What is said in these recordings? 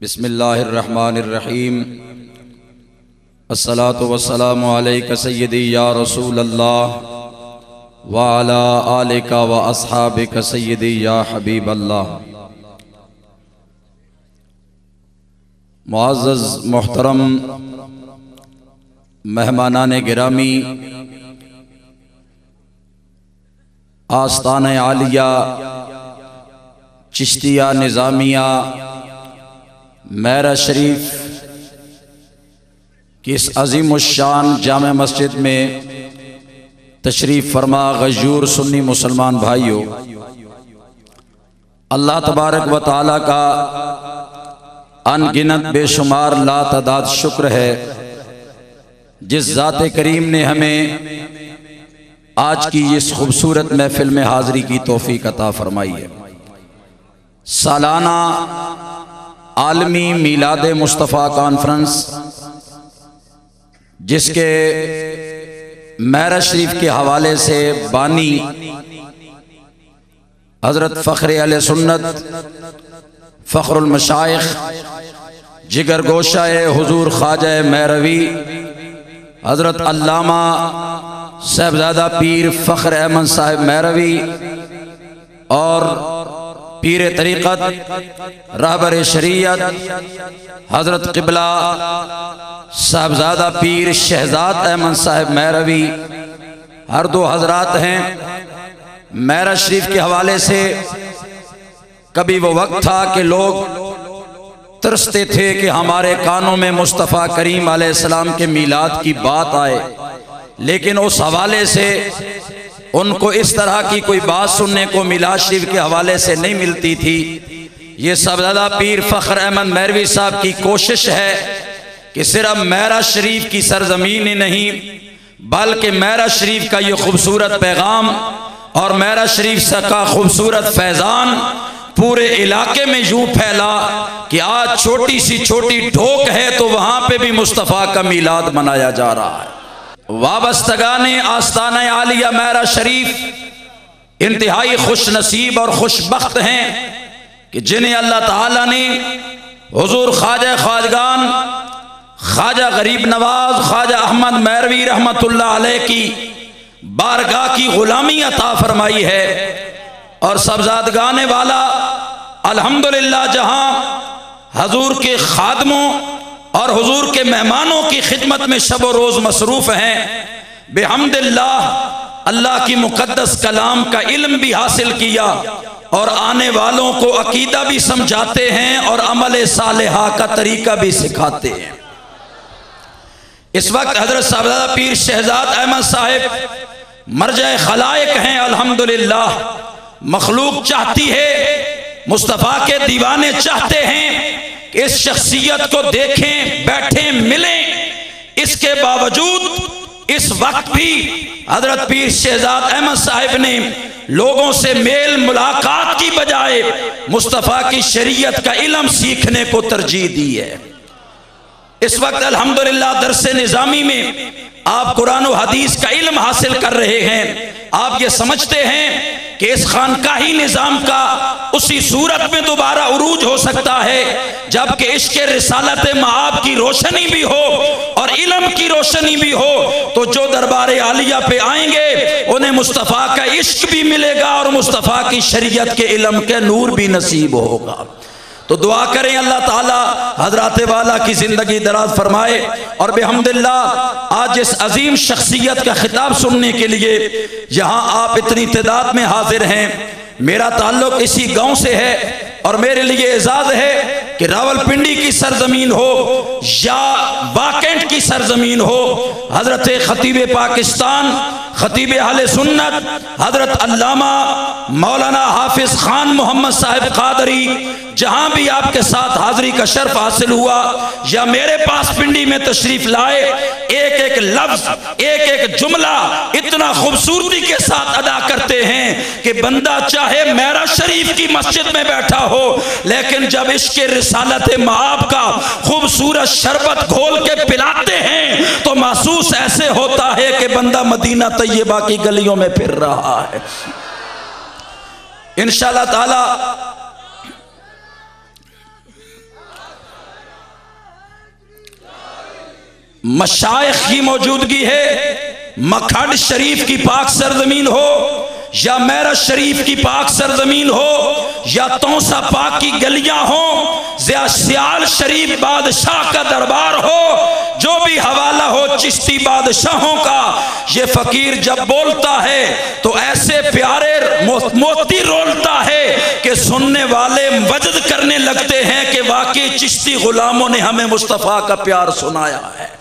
بسم اللہ الرحمن الرحیم الصلاۃ والسلام علیک سیدی یا رسول اللہ وعلی آلک واصحابک سیدی یا حبیب اللہ۔ معزز محترم مہمانان گرامی، آستانہ عالیہ چشتیہ نظامیہ میرا شریف کی اس عظیم الشان جامع مسجد میں تشریف فرما غیور سنی مسلمان بھائیوں، اللہ تبارک و تعالیٰ کا ان گنت بے شمار لا تعداد شکر ہے جس ذات کریم نے ہمیں آج کی اس خوبصورت محفل میں حاضری کی توفیق عطا فرمائی ہے۔ سالانہ عالمی میلاد مصطفیٰ کانفرنس، جس کے میرا شریف کے حوالے سے بانی حضرت فخر اہل سنت فخر المشائخ جگر گوشہ حضور خواجہ مہروی حضرت علامہ صاحبزادہ پیر فخر احمد صاحب مہروی اور پیر طریقت رہبر شریعت حضرت قبلہ صاحبزادہ پیر شہزاد احمد صاحب مہروی ہر دو حضرات ہیں۔ میرا شریف کے حوالے سے کبھی وہ وقت تھا کہ لوگ ترستے تھے کہ ہمارے کانوں میں مصطفیٰ کریم علیہ السلام کے میلاد کی بات آئے، لیکن اس حوالے سے ان کو اس طرح کی کوئی بات سننے کو میلاد شریف کے حوالے سے نہیں ملتی تھی۔ یہ صاحبزادہ پیر فخر احمد مہروی صاحب کی کوشش ہے کہ صرف میرا شریف کی سرزمین ہی نہیں بلکہ میرا شریف کا یہ خوبصورت پیغام اور میرا شریف کا خوبصورت فیضان پورے علاقے میں یوں پھیلا کہ آج چھوٹی سی چھوٹی ڈھوک ہے تو وہاں پہ بھی مصطفیٰ کا میلاد منایا جا رہا ہے۔ وابستگان آستانہ عالیہ میرا شریف انتہائی خوش نصیب اور خوش بخت ہیں کہ جنہیں اللہ تعالیٰ نے حضور خواجہ خواجگان خواجہ غریب نواز خواجہ احمد مہروی رحمت اللہ علیہ کی بارگاہ کی غلامی عطا فرمائی ہے، اور سبزادگان والا الحمدللہ جہاں حضور کے خادموں اور حضور کے مہمانوں کی خدمت میں شب و روز مصروف ہیں، بحمد اللہ کی مقدس کلام کا علم بھی حاصل کیا اور آنے والوں کو عقیدہ بھی سمجھاتے ہیں اور عمل صالحہ کا طریقہ بھی سکھاتے ہیں۔ اس وقت حضرت صاحبزادہ پیر شہزاد احمد صاحب مرجع خلائق ہیں۔ الحمدللہ مخلوق چاہتی ہے، مصطفیٰ کے دیوانے چاہتے ہیں کہ اس شخصیت کو دیکھیں، بیٹھیں، ملیں۔ اس کے باوجود اس وقت بھی حضرت پیر شہزاد احمد صاحب نے لوگوں سے میل ملاقات کی بجائے مصطفیٰ کی شریعت کا علم سیکھنے کو ترجیح دی ہے۔ اس وقت الحمدللہ درس نظامی میں آپ قرآن و حدیث کا علم حاصل کر رہے ہیں۔ آپ یہ سمجھتے ہیں کہ اس خانقاہی نظام کا اسی صورت میں دوبارہ عروج ہو سکتا ہے جبکہ عشق رسالت مآب کی روشنی بھی ہو اور علم کی روشنی بھی ہو، تو جو دربار عالیہ پہ آئیں گے انہیں مصطفیٰ کا عشق بھی ملے گا اور مصطفیٰ کی شریعت کے علم کے نور بھی نصیب ہوگا۔ تو دعا کریں اللہ تعالیٰ حضرات والا کی زندگی دراز فرمائے، اور بحمداللہ آج اس عظیم شخصیت کا خطاب سننے کے لیے یہاں آپ اتنی تعداد میں حاضر ہیں۔ میرا تعلق اسی گاؤں سے ہے اور میرے لیے اعزاز ہے کہ راولپنڈی کی سرزمین ہو یا واکنڈ کی سرزمین ہو، حضرت خطیب پاکستان خطیب اہل سنت حضرت علامہ مولانا حافظ خان محمد صاحب قادری جہاں بھی آپ کے ساتھ حاضری کا شرف حاصل ہوا یا میرے پاس پنڈی میں تشریف لائے، ایک ایک لفظ ایک ایک جملہ اتنا خوبصورتی کے ساتھ ادا کرتے ہیں کہ بندہ چاہے میرا شریف کی مسجد میں بیٹھا ہو لیکن جب عشق رسالت مآب کا خوبصورت شربت گھول کے پلاتے ہیں تو محسوس ایسے ہوتا ہے کہ بندہ مدینہ طیبہ کی گلیوں میں پھر رہا ہے۔ انشاءاللہ تعالی مشائخ کی موجودگی ہے، مکھڈ شریف کی پاک سرزمین ہو یا میرج شریف کی پاک سرزمین ہو یا تونسا پاک کی گلیاں ہوں، یا سیال شریف بادشاہ کا دربار ہو، جو بھی حوالہ ہو چشتی بادشاہوں کا، یہ فقیر جب بولتا ہے تو ایسے پیارے موتی رولتا ہے کہ سننے والے وجد کرنے لگتے ہیں کہ واقعی چشتی غلاموں نے ہمیں مصطفیٰ کا پیار سنایا ہے۔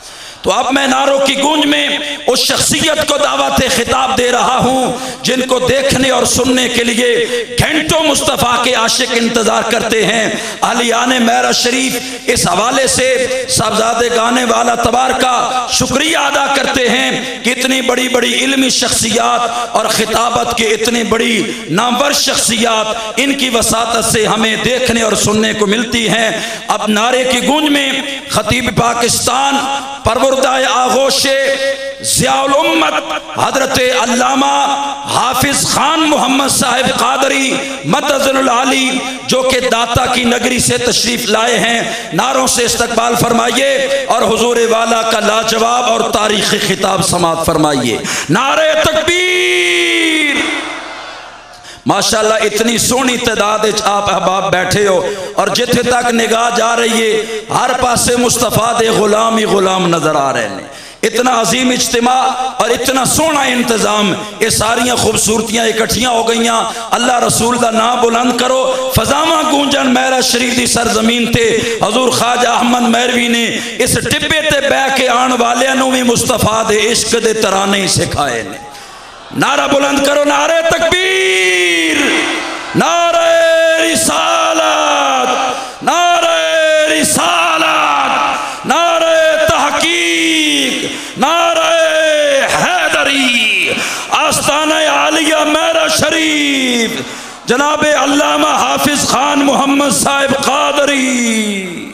تو اب میں نعروں کی گونج میں اس شخصیت کو دعوت خطاب دے رہا ہوں جن کو دیکھنے اور سننے کے لیے گھنٹوں مصطفیٰ کے عاشق انتظار کرتے ہیں۔ اہلیان معراج شریف اس حوالے سے صاحبزادے گانے والا تبار کا شکریہ ادا کرتے ہیں کہ اتنی بڑی بڑی علمی شخصیات اور خطابت کے اتنی بڑی نامور شخصیات ان کی وساطت سے ہمیں دیکھنے اور سننے کو ملتی ہیں۔ اب نعرے کی گونج میں خطیب پاکستان پروردہ آغوش ضیاء الامت حضرت علامہ حافظ خان محمد صاحب قادری مدظل العالی جو کہ داتا کی نگری سے تشریف لائے ہیں، نعروں سے استقبال فرمائیے اور حضور والا کا لاجواب اور تاریخی خطاب سماعت فرمائیے۔ نعرہ تکبیر! ماشاءاللہ اتنی سونی تعداد آپ احباب بیٹھے ہو اور جتھے تک نگاہ جا رہی ہے ہر پاسے مصطفیٰ دے غلام ہی غلام نظر آ رہے ہیں۔ اتنا عظیم اجتماع اور اتنا سونا انتظام، یہ ساریاں خوبصورتیاں اکٹھیاں ہو گئیاں۔ اللہ رسول دا نام بلند کرو، فضاواں گونجن معراج شریف دی سرزمین تے حضور خواجہ احمد مہروی نے اس ٹبے تے بہ کے آن والیاں نوں بھی مصطفیٰ دے عشق دے ترانے ہی سکھائے نے۔ نعرہ بلند کرو، نعرہ تکبیر، نعرہ رسالت، نعرہ رسالت، نعرہ تحقیق، نعرہ حیدری، آستانہ عالیہ معراج شریف، جناب علامہ حافظ خان محمد صاحب قادری۔